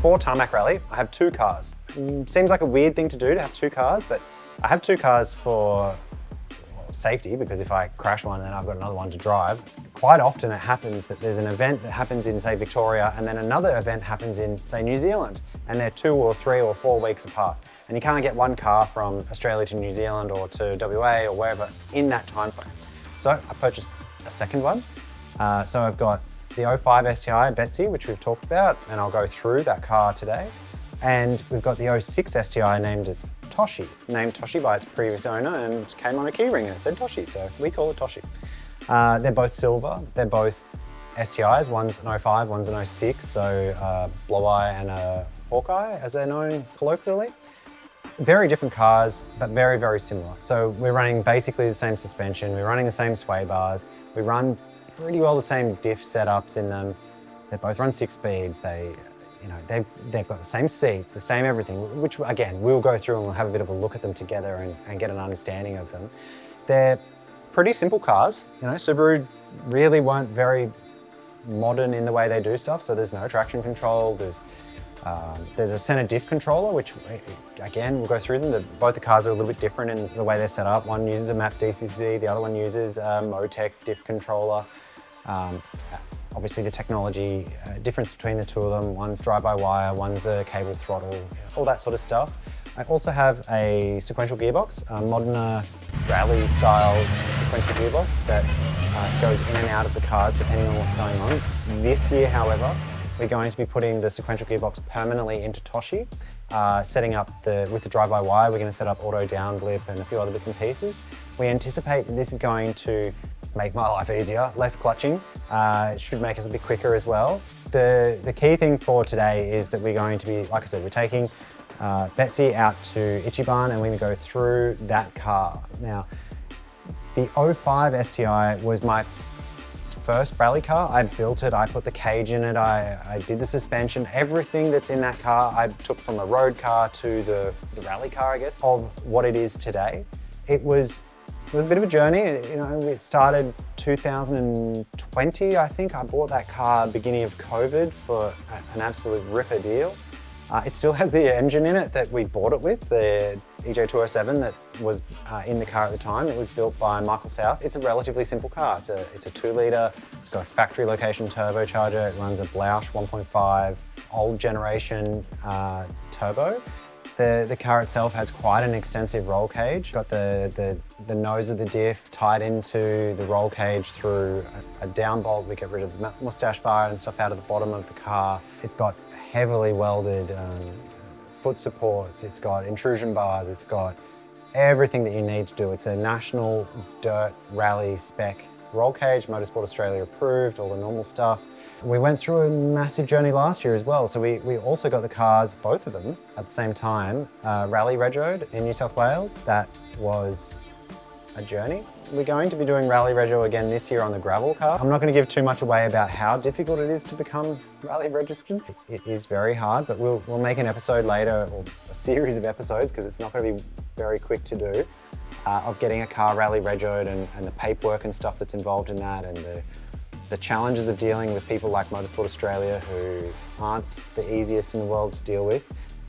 For Tarmac Rally, I have 2 cars. Seems like a weird thing to do to have 2 cars, but I have 2 cars for safety, because if I crash one, then I've got another one to drive. Quite often it happens that there's an event that happens in, say, Victoria, and then another event happens in, say, New Zealand, and they're 2 or 3 or 4 weeks apart. And you can't get one car from Australia to New Zealand or to WA or wherever in that time frame. So I purchased a second one. So I've got the 05 STI Betsy, which we've talked about, and I'll go through that car today. And we've got the 06 STI named as Toshi, named Toshi by its previous owner, and came on a keyring and it said Toshi, so we call it Toshi. They're both silver, they're both STIs, one's an 05, one's an 06, so Blow Eye and a Hawkeye, as they're known colloquially. Very different cars, but very, very similar. So we're running basically the same suspension, we're running the same sway bars, we run pretty well the same diff setups in them. They both run 6 speeds, they've got the same seats, the same everything, which again, we'll go through and we'll have a bit of a look at them together and get an understanding of them. They're pretty simple cars. Subaru really weren't very modern in the way they do stuff, so there's no traction control, there's a center diff controller, which again, we'll go through them. Both the cars are a little bit different in the way they're set up. One uses a MAP DCC, the other one uses a Motec diff controller. Obviously the technology difference between the 2 of them, one's drive-by-wire, one's a cable throttle, all that sort of stuff. I also have a sequential gearbox, a modern rally style sequential gearbox that goes in and out of the cars depending on what's going on. This year, however, we're going to be putting the sequential gearbox permanently into Toshi, setting up with the drive-by-wire, we're going to set up auto down blip and a few other bits and pieces. We anticipate that this is going to make my life easier, less clutching. It should make us a bit quicker as well. The key thing for today is that we're going to be, like I said, we're taking Betsy out to Ichiban and we're going to go through that car. Now, the 05 STI was my first rally car. I built it, I put the cage in it, I did the suspension, everything that's in that car I took from a road car to the rally car, I guess, of what it is today. It was a bit of a journey. It started 2020, I think. I bought that car beginning of COVID for an absolute ripper deal. It still has the engine in it that we bought it with, the EJ207 that was in the car at the time. It was built by Michael South. It's a relatively simple car. It's a 2-litre, it's got a factory location turbocharger, it runs a Blausch 1.5, old generation turbo. The car itself has quite an extensive roll cage. Got the nose of the diff tied into the roll cage through a down bolt. We get rid of the mustache bar and stuff out of the bottom of the car. It's got heavily welded foot supports. It's got intrusion bars. It's got everything that you need to do. It's a national dirt rally spec roll cage, Motorsport Australia approved, all the normal stuff. We went through a massive journey last year as well. So we also got the cars, both of them, at the same time, rally regoed in New South Wales. That was a journey. We're going to be doing rally rego again this year on the gravel car. I'm not going to give too much away about how difficult it is to become rally registered. It is very hard, but we'll make an episode later, or a series of episodes, because it's not going to be very quick to do, of getting a car rally regoed and the paperwork and stuff that's involved in that, and the challenges of dealing with people like Motorsport Australia who aren't the easiest in the world to deal with.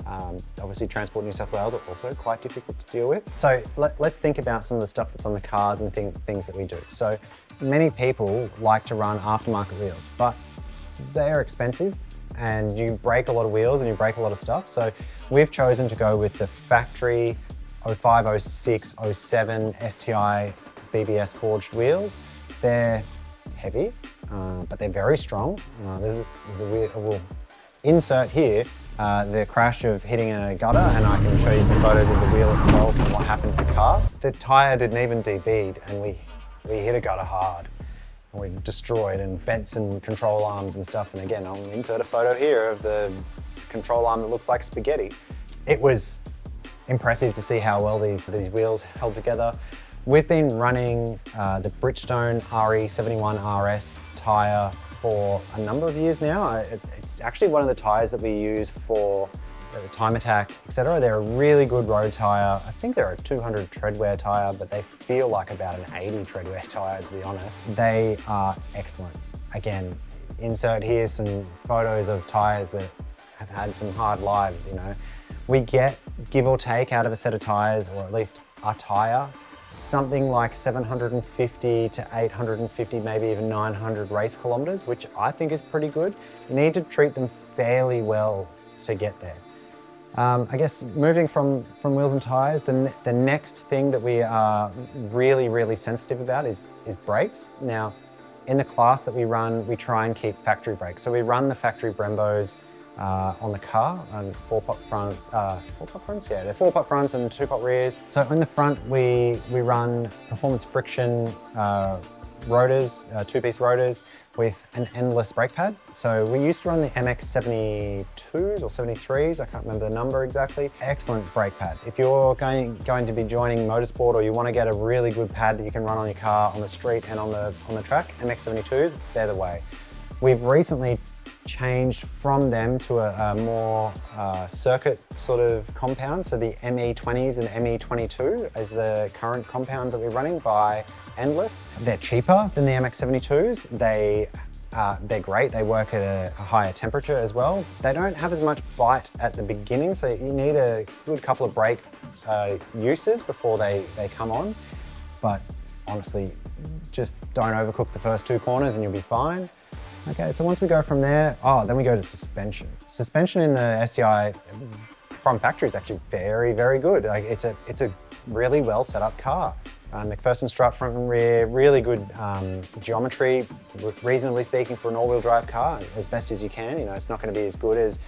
Obviously Transport New South Wales are also quite difficult to deal with. So let's think about some of the stuff that's on the cars and things that we do. So many people like to run aftermarket wheels, but they are expensive and you break a lot of wheels and you break a lot of stuff. So we've chosen to go with the factory 05, 06, 07 STI BBS forged wheels. They're heavy, but they're very strong. We'll insert here the crash of hitting a gutter, and I can show you some photos of the wheel itself and what happened to the car. The tyre didn't even debead, and we hit a gutter hard. And we destroyed and bent some control arms and stuff. And again, I'll insert a photo here of the control arm that looks like spaghetti. It was impressive to see how well these wheels held together. We've been running the Bridgestone RE71 RS tyre for a number of years now. It's actually one of the tyres that we use for time attack, etc. They're a really good road tyre. I think they're a 200 treadwear tyre, but they feel like about an 80 treadwear tyre, to be honest. They are excellent. Again, insert here some photos of tyres that have had some hard lives, you know. We get, give or take, out of a set of tires, or at least a tire, something like 750 to 850, maybe even 900 race kilometers, which I think is pretty good. You need to treat them fairly well to get there. I guess moving from wheels and tires, the next thing that we are really sensitive about is brakes. Now, in the class that we run, we try and keep factory brakes. So we run the factory Brembos on the car, and four-pot fronts, yeah, they're four-pot fronts and two-pot rears. So in the front, we run performance friction rotors, two-piece rotors with an endless brake pad. So we used to run the MX72s or 73s, I can't remember the number exactly. Excellent brake pad. If you're going to be joining motorsport, or you want to get a really good pad that you can run on your car on the street and on the track, MX72s, they're the way. We've recently changed from them to a more circuit sort of compound. So the ME20s and ME22 is the current compound that we're running by Endless. They're cheaper than the MX72s. They're great. They work at a higher temperature as well. They don't have as much bite at the beginning, so you need a good couple of brake uses before they come on. But honestly, just don't overcook the first two corners and you'll be fine. Okay, so once we go from there, then we go to suspension. Suspension in the STI from factory is actually very good. Like it's a really well set up car. McPherson strut front and rear, really good geometry, reasonably speaking for an all-wheel drive car, as best as you can. You know, it's not going to be as good as,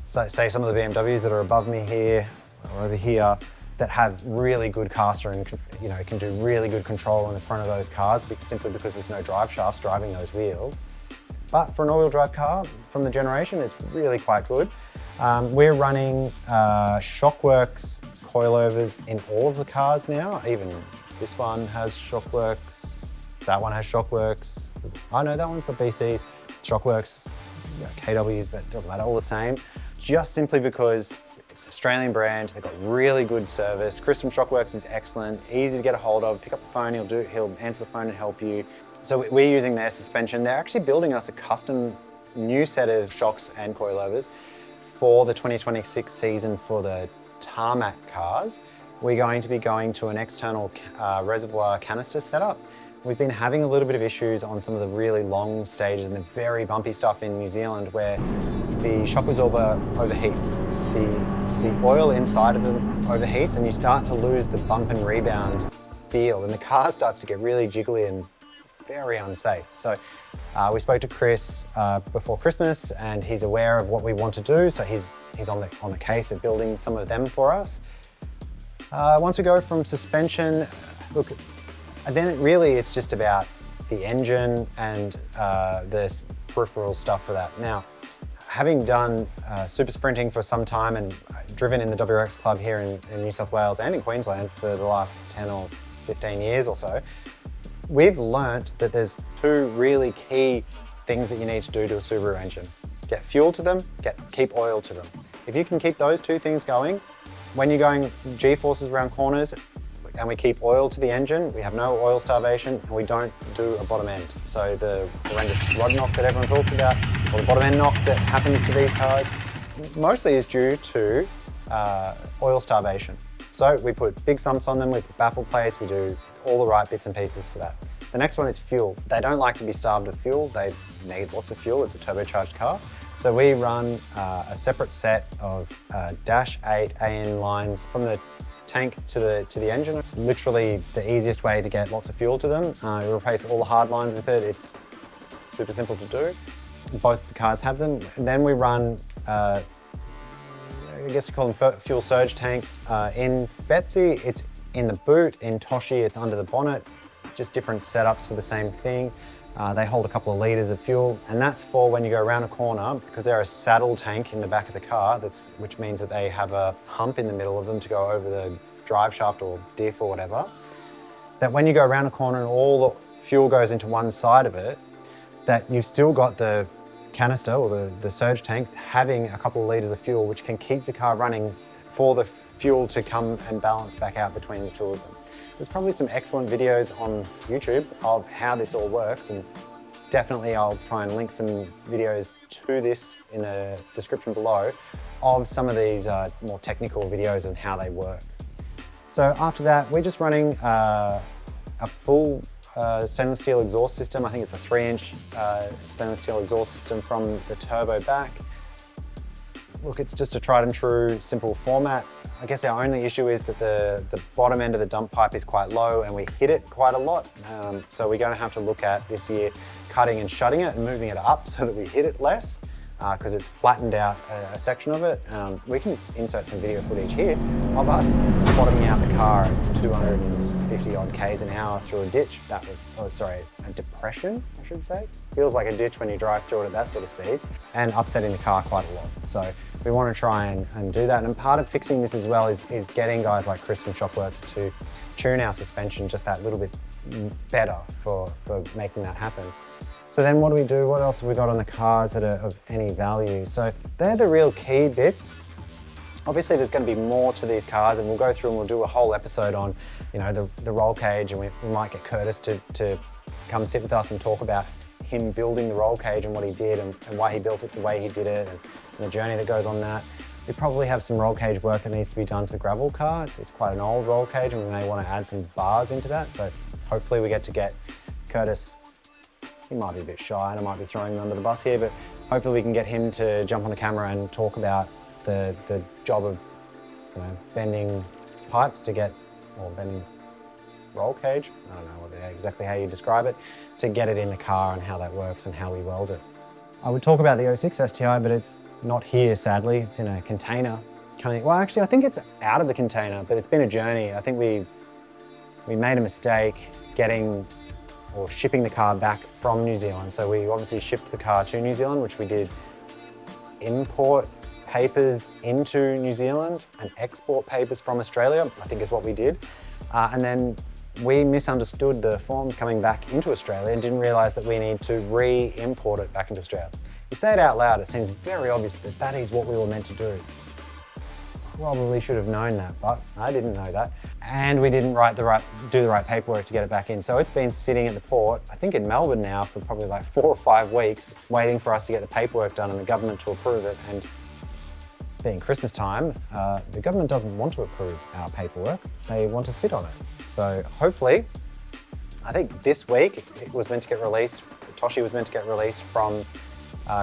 say, some of the BMWs that are above me here or over here, that have really good caster and, you know, can do really good control in the front of those cars, simply because there's no drive shafts driving those wheels. But for an all-wheel drive car from the generation, it's really quite good. We're running Shockworks coilovers in all of the cars now. Even this one has Shockworks, that one has Shockworks. I know that one's got BCs, Shockworks, you know, KWs, but it doesn't matter, all the same. Just simply because it's an Australian brand, they've got really good service. Chris from Shockworks is excellent, easy to get a hold of. Pick up the phone, he'll answer the phone and help you. So we're using their suspension. They're actually building us a custom new set of shocks and coilovers for the 2026 season for the Tarmac cars. We're going to be going to an external reservoir canister setup. We've been having a little bit of issues on some of the really long stages and the very bumpy stuff in New Zealand, where the shock absorber overheats. The oil inside of them overheats, and you start to lose the bump and rebound feel, and the car starts to get really jiggly and very unsafe. So we spoke to Chris before Christmas, and he's aware of what we want to do. So he's on the case of building some of them for us. Once we go from suspension, look, then really it's just about the engine and the peripheral stuff for that. Now, having done super sprinting for some time and driven in the WRX club here in New South Wales and in Queensland for the last 10 or 15 years or so, we've learnt that there's two really key things that you need to do to a Subaru engine. Get fuel to them, keep oil to them. If you can keep those two things going, when you're going G-forces around corners and we keep oil to the engine, we have no oil starvation, and we don't do a bottom end. So the horrendous rod knock that everyone talks about, or the bottom end knock that happens to these cars, mostly is due to oil starvation. So we put big sumps on them, we put baffle plates, we do all the right bits and pieces for that. The next one is fuel. They don't like to be starved of fuel, they need lots of fuel, it's a turbocharged car. So we run a separate set of Dash 8 AN lines from the tank to the engine. It's literally the easiest way to get lots of fuel to them. You replace all the hard lines with it, it's super simple to do. Both the cars have them. And then we run I guess you call them fuel surge tanks. In Betsy, it's in the boot. In Toshi, it's under the bonnet. Just different setups for the same thing. They hold a couple of litres of fuel, and that's for when you go around a corner, because they're a saddle tank in the back of the car, which means that they have a hump in the middle of them to go over the drive shaft or diff or whatever. That when you go around a corner and all the fuel goes into one side of it, that you've still got the canister or the surge tank having a couple of litres of fuel, which can keep the car running for the fuel to come and balance back out between the two of them. There's probably some excellent videos on YouTube of how this all works, and definitely I'll try and link some videos to this in the description below of some of these more technical videos and how they work. So after that, we're just running a full stainless steel exhaust system. I think it's a 3-inch stainless steel exhaust system from the turbo back. Look, it's just a tried and true simple format. I guess our only issue is that the bottom end of the dump pipe is quite low and we hit it quite a lot. So we're going to have to look at this year cutting and shutting it and moving it up so that we hit it less, because it's flattened out a section of it. We can insert some video footage here of us bottoming out the car at 250 odd Ks an hour through a ditch. That was, oh sorry, a depression, I should say. Feels like a ditch when you drive through it at that sort of speeds, and upsetting the car quite a lot. So we want to try and do that. And part of fixing this as well is getting guys like Chris from Shockworks to tune our suspension just that little bit better for making that happen. So then what do we do? What else have we got on the cars that are of any value? So they're the real key bits. Obviously there's going to be more to these cars, and we'll go through and we'll do a whole episode on, you know, the roll cage, and we might get Curtis to come sit with us and talk about him building the roll cage and what he did and why he built it the way he did it and the journey that goes on that. We probably have some roll cage work that needs to be done to the gravel car. It's quite an old roll cage and we may want to add some bars into that. So hopefully we get to get Curtis. He might be a bit shy and I might be throwing him under the bus here, but hopefully we can get him to jump on the camera and talk about the job of, you know, bending pipes to get, or bending roll cage, I don't know exactly how you describe it, to get it in the car and how that works and how we weld it. I would talk about the 06 STI, but it's not here, sadly. It's in a container. Well, actually, I think it's out of the container, but it's been a journey. I think we made a mistake getting or shipping the car back from New Zealand. So we obviously shipped the car to New Zealand, which we did import papers into New Zealand and export papers from Australia, I think is what we did. And then we misunderstood the forms coming back into Australia and didn't realise that we need to re-import it back into Australia. You say it out loud, it seems very obvious that that is what we were meant to do. Probably should have known that, but I didn't know that. And we didn't do the right paperwork to get it back in. So it's been sitting at the port, I think in Melbourne now, for probably like 4 or 5 weeks, waiting for us to get the paperwork done and the government to approve it. And being Christmas time, the government doesn't want to approve our paperwork. They want to sit on it. So hopefully, I think this week it was meant to get released, Toshi was meant to get released from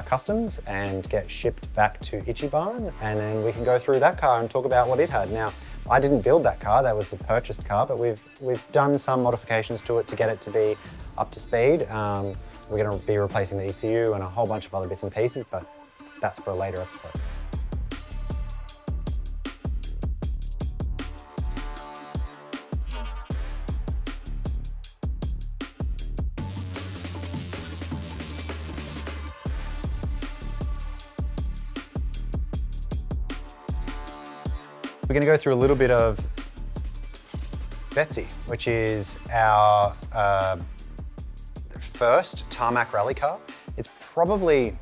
customs and get shipped back to Ichiban, and then we can go through that car and talk about what it had. Now, I didn't build that car, that was a purchased car, but we've done some modifications to it to get it to be up to speed. We're going to be replacing the ECU and a whole bunch of other bits and pieces, but that's for a later episode. We're going to go through a little bit of Betsy, which is our first Tarmac rally car. It's probably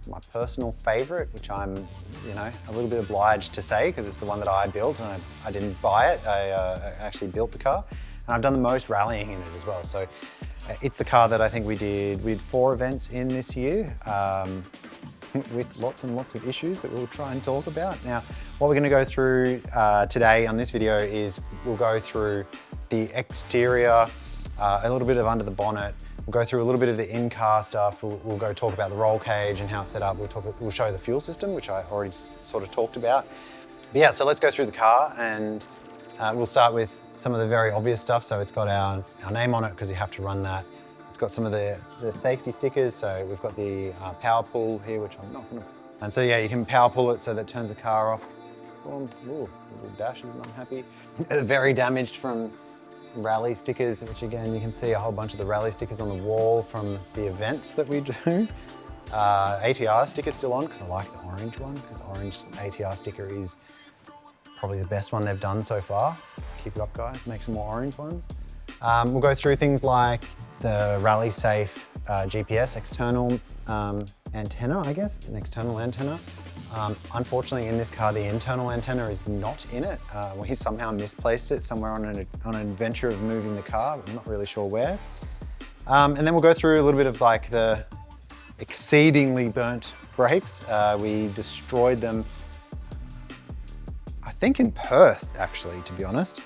my personal favourite, which I'm, you know, a little bit obliged to say because it's the one that I built and I didn't buy it. I actually built the car, and I've done the most rallying in it as well. So it's the car that I think we did 4 events in this year. With lots and lots of issues that we'll try and talk about. Now, what we're going to go through today on this video is we'll go through the exterior, a little bit of under the bonnet. We'll go through a little bit of the in-car stuff. We'll go talk about the roll cage and how it's set up. We'll show the fuel system, which I already sort of talked about. But yeah, so let's go through the car, and we'll start with some of the very obvious stuff. So it's got our name on it because you have to run that. It's got some of the safety stickers. So we've got the power pull here, which I'm not going to. And so yeah, you can power pull it so that turns the car off. Ooh, little dashes and I'm happy. Very damaged from rally stickers, which again, you can see a whole bunch of the rally stickers on the wall from the events that we do. ATR sticker still on because I like the orange one, because the orange ATR sticker is probably the best one they've done so far. Keep it up, guys, make some more orange ones. We'll go through things like the Rally Safe GPS external antenna, I guess. It's an external antenna. Unfortunately, in this car, the internal antenna is not in it. We somehow misplaced it somewhere on an adventure of moving the car. I'm not really sure where. And then we'll go through a little bit of like the exceedingly burnt brakes. We destroyed them, I think in Perth actually, to be honest.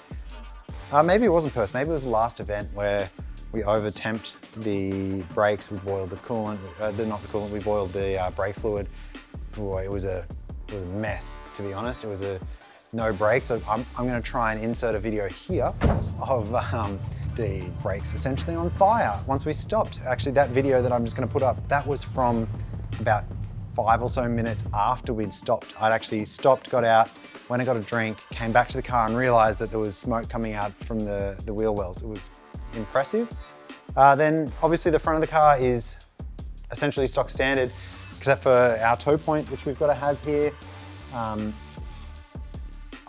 Maybe it wasn't Perth, maybe it was the last event where we over-temped the brakes, we boiled the coolant, not the coolant, we boiled the brake fluid. Boy, it was a mess, to be honest. It was a no brakes. So I'm gonna try and insert a video here of the brakes essentially on fire once we stopped. Actually, that video that I'm just gonna put up, that was from about 5 or so minutes after we'd stopped. I'd actually stopped, got out, went and got a drink, came back to the car and realized that there was smoke coming out from the wheel wells. It was impressive. Then obviously the front of the car is essentially stock standard, except for our tow point, which we've got to have here. I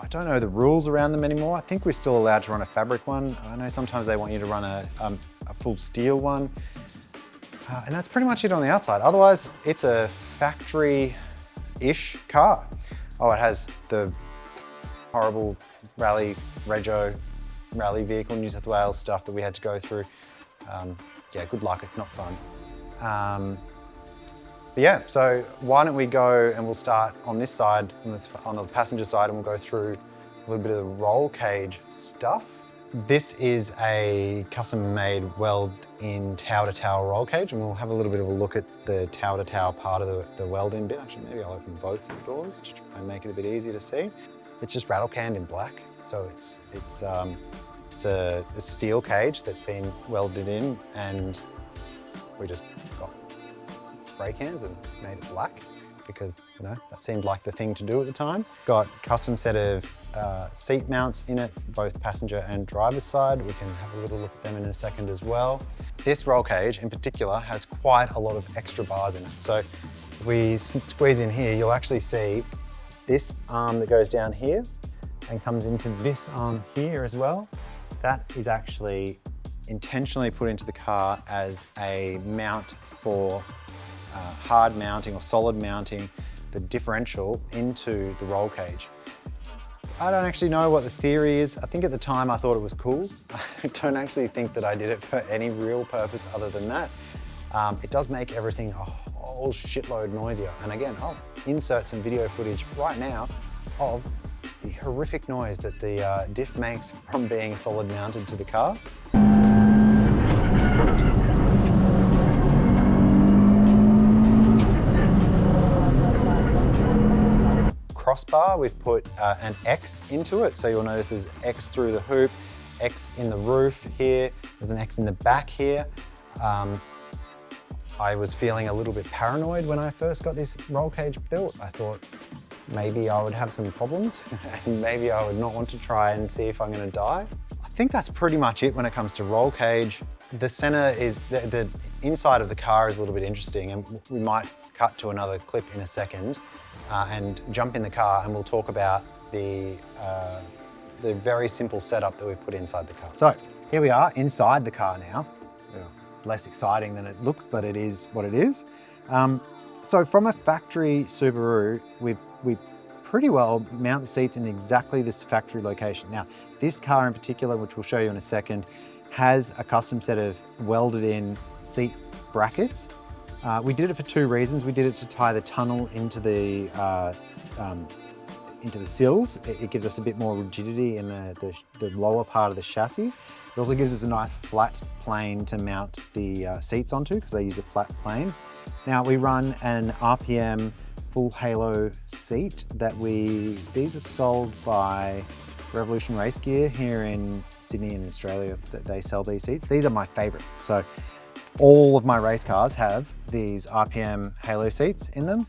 don't know the rules around them anymore. I think we're still allowed to run a fabric one. I know sometimes they want you to run a full steel one. And that's pretty much it on the outside. Otherwise, it's a factory-ish car. Oh, it has the horrible rally vehicle, New South Wales stuff that we had to go through. Yeah, good luck, it's not fun. But yeah, so why don't we go and we'll start on this side, on the passenger side, and we'll go through a little bit of the roll cage stuff. This is a custom-made weld-in tower-to-tower roll cage, and we'll have a little bit of a look at the tower-to-tower part of the weld-in bit. Actually, maybe I'll open both the doors to try and make it a bit easier to see. It's just rattle-canned in black, so it's a steel cage that's been welded in, and we just got spray cans and made it black because, you know, that seemed like the thing to do at the time. Got custom set of seat mounts in it for both passenger and driver's side. We can have a little look at them in a second as well. This roll cage in particular has quite a lot of extra bars in it. So if we squeeze in here, you'll actually see this arm that goes down here and comes into this arm here as well. That is actually intentionally put into the car as a mount for hard mounting or solid mounting the differential into the roll cage. I don't actually know what the theory is. I think at the time I thought it was cool. I don't actually think that I did it for any real purpose other than that. It does make everything a whole shitload noisier. And again, I'll insert some video footage right now of the horrific noise that the diff makes from being solid mounted to the car. Crossbar, we've put an X into it, so you'll notice there's X through the hoop, X in the roof here, there's an X in the back here. I was feeling a little bit paranoid when I first got this roll cage built. I thought maybe I would have some problems and maybe I would not want to try and see if I'm going to die. I think that's pretty much it when it comes to roll cage. The center is, the inside of the car is a little bit interesting, and we might cut to another clip in a second and jump in the car and we'll talk about the very simple setup that we've put inside the car. So here we are inside the car now. Less exciting than it looks, but it is what it is. So from a factory Subaru, we pretty well mount the seats in exactly this factory location. Now, this car in particular, which we'll show you in a second, has a custom set of welded in seat brackets. We did it for two reasons. We did it to tie the tunnel into the sills. It gives us a bit more rigidity in the lower part of the chassis. It also gives us a nice flat plane to mount the seats onto because they use a flat plane. Now we run an RPM full halo seat these are sold by Revolution Race Gear here in Sydney and Australia, that they sell these seats. These are my favorite. So all of my race cars have these RPM halo seats in them.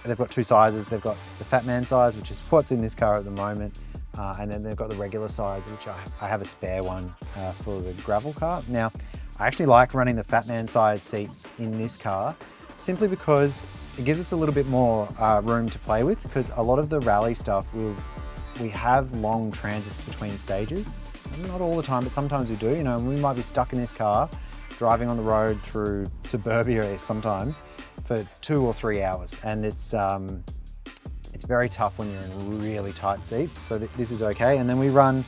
They've got two sizes. They've got the Fat Man size, which is what's in this car at the moment. And then they've got the regular size, which I have a spare one for the gravel car. Now, I actually like running the Fat Man size seats in this car simply because it gives us a little bit more room to play with, because a lot of the rally stuff, we have long transits between stages. Not all the time, but sometimes we do. You know, we might be stuck in this car driving on the road through suburbia sometimes for 2 or 3 hours, and it's very tough when you're in really tight seats. So this is okay. And then we run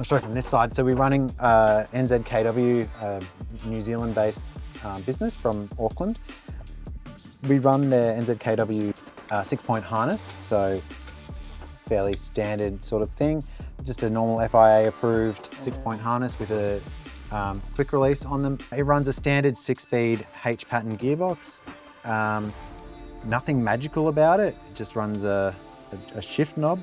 I'll show you from this side. So we're running NZKW, New Zealand-based business from Auckland. We run their NZKW 6-point harness, so fairly standard sort of thing. Just a normal FIA approved 6-point harness with a quick release on them. It runs a standard 6-speed H-pattern gearbox. Nothing magical about it. It just runs a shift knob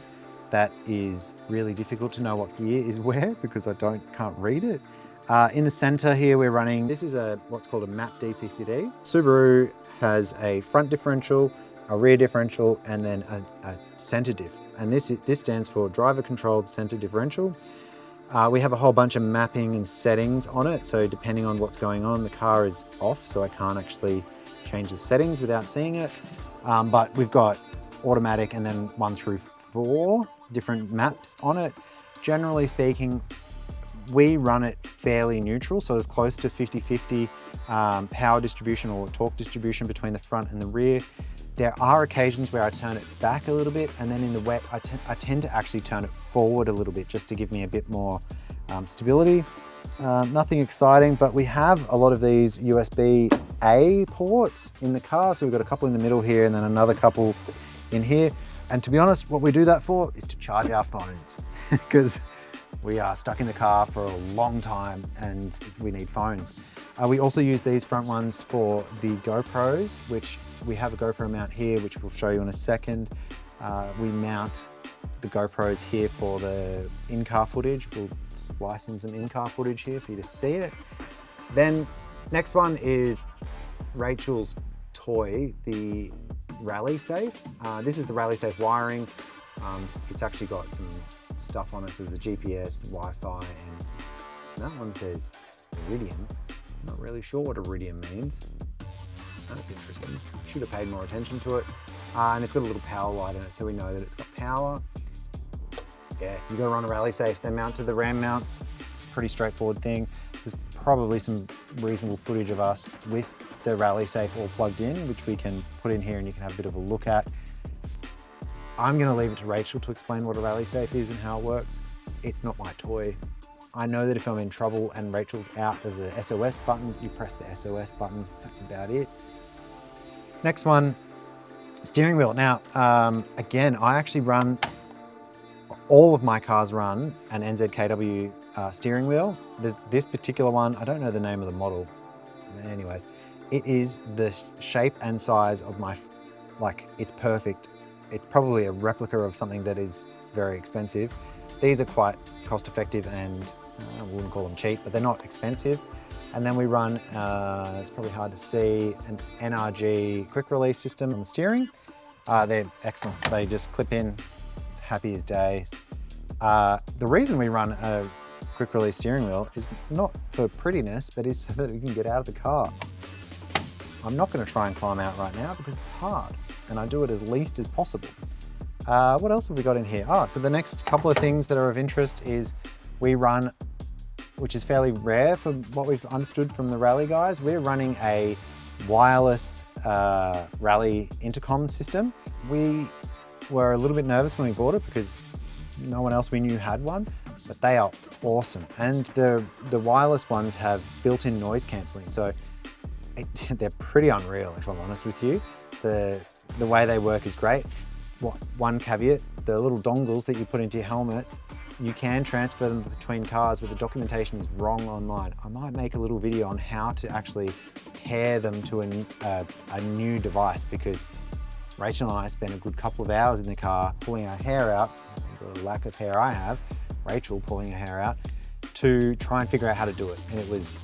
that is really difficult to know what gear is where because I can't read it. In the center here we're running, this is what's called a map DCCD. Subaru has a front differential, a rear differential, and then a center diff. And this stands for driver controlled center differential. We have a whole bunch of mapping and settings on it. So depending on what's going on, the car is off, so I can't actually change the settings without seeing it. But we've got automatic and then 1 through 4 different maps on it. Generally speaking, we run it fairly neutral, so as close to 50-50 power distribution or torque distribution between the front and the rear. There are occasions where I turn it back a little bit, and then in the wet, I tend to actually turn it forward a little bit just to give me a bit more stability. Nothing exciting, but we have a lot of these USB-A ports in the car. So we've got a couple in the middle here and then another couple in here. And to be honest, what we do that for is to charge our phones because we are stuck in the car for a long time and we need phones. We also use these front ones for the GoPros, which we have a GoPro mount here, which we'll show you in a second. We mount the GoPros here for the in-car footage. We'll splice in some in-car footage here for you to see it. Then next one is Rachel's toy, the Rally Safe. This is the Rally Safe wiring. It's actually got some stuff on it, so there's a GPS, Wi-Fi, and that one says Iridium. I'm not really sure what Iridium means. That's interesting. Should have paid more attention to it. And it's got a little power light in it, so we know that it's got power. Yeah, you got to run a Rally Safe. They're mounted to the Ram mounts. Pretty straightforward thing. There's probably some reasonable footage of us with the Rally Safe all plugged in, which we can put in here and you can have a bit of a look at. I'm going to leave it to Rachel to explain what a Rally Safe is and how it works. It's not my toy. I know that if I'm in trouble and Rachel's out, there's a SOS button. You press the SOS button. That's about it. Next one, steering wheel. Now, again, I actually run, all of my cars run an NZKW steering wheel. This particular one, I don't know the name of the model. Anyways, it is the shape and size of my, it's perfect. It's probably a replica of something that is very expensive. These are quite cost effective and I wouldn't call them cheap, but they're not expensive. And then we run, it's probably hard to see, an NRG quick release system on the steering. They're excellent. They just clip in, happy as days. The reason we run a quick release steering wheel is not for prettiness, but is so that we can get out of the car. I'm not going to try and climb out right now because it's hard and I do it as least as possible. What else have we got in here? So the next couple of things that are of interest is we run, which is fairly rare for what we've understood from the rally guys, we're running a wireless rally intercom system. We were a little bit nervous when we bought it because no one else we knew had one, but they are awesome. And the wireless ones have built-in noise cancelling, so they're pretty unreal if I'm honest with you. The way they work is great. One caveat, the little dongles that you put into your helmet, you can transfer them between cars, but the documentation is wrong online. I might make a little video on how to actually pair them to a new device because Rachel and I spent a good couple of hours in the car pulling our hair out, the lack of hair I have, Rachel pulling her hair out, to try and figure out how to do it. And it was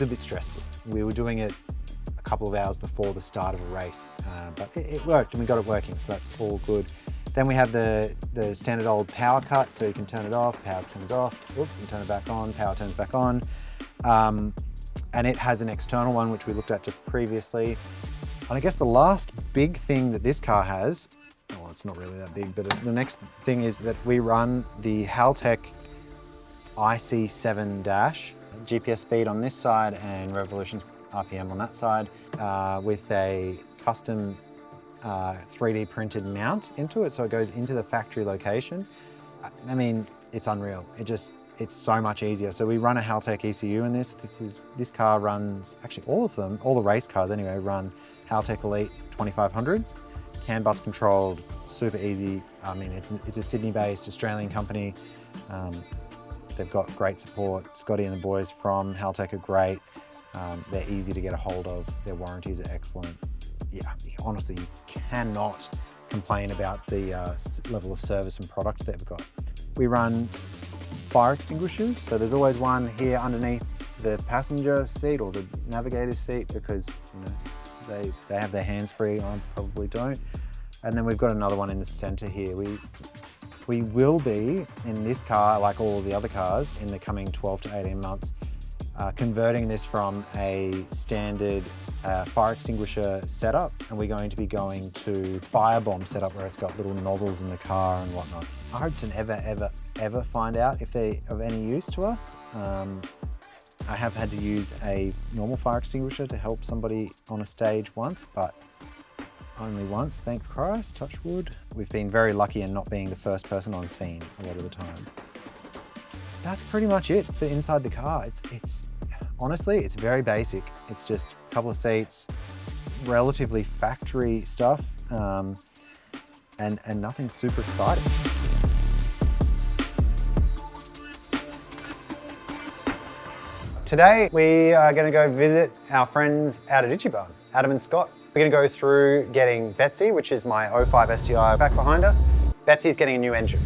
a bit stressful. We were doing it a couple of hours before the start of a race, but it worked and we got it working, so that's all good. Then we have the standard old power cut, so you can turn it off, power turns off, you can turn it back on, power turns back on. And it has an external one, which we looked at just previously. And I guess the last big thing that this car has, well, it's not really that big, but the next thing is that we run the Haltech IC7 dash, GPS speed on this side and revolutions RPM on that side, with a custom 3D printed mount into it, so it goes into the factory location. I mean, it's unreal. It's so much easier. So we run a Haltech ECU in this. This car runs, actually all of them, all the race cars anyway, run Haltech Elite 2500s. CAN bus controlled, super easy. I mean, it's a Sydney-based Australian company. They've got great support. Scotty and the boys from Haltech are great. They're easy to get a hold of. Their warranties are excellent. Yeah, honestly, you cannot complain about the level of service and product they've got. We run fire extinguishers. So there's always one here underneath the passenger seat or the navigator's seat because they have their hands free, I probably don't. And then we've got another one in the center here. We will be, in this car, like all of the other cars, in the coming 12 to 18 months, converting this from a standard fire extinguisher setup, and we're going to be going to firebomb setup where it's got little nozzles in the car and whatnot. I hope to ever find out if they're of any use to us. I have had to use a normal fire extinguisher to help somebody on a stage once, but only once, thank Christ, touch wood. We've been very lucky in not being the first person on scene a lot of the time. That's pretty much it for inside the car. Honestly, it's very basic. It's just a couple of seats, relatively factory stuff, and nothing super exciting. Today, we are going to go visit our friends out at Ichiban, Adam and Scott. We're going to go through getting Betsy, which is my 05 STI back behind us. Betsy's getting a new engine.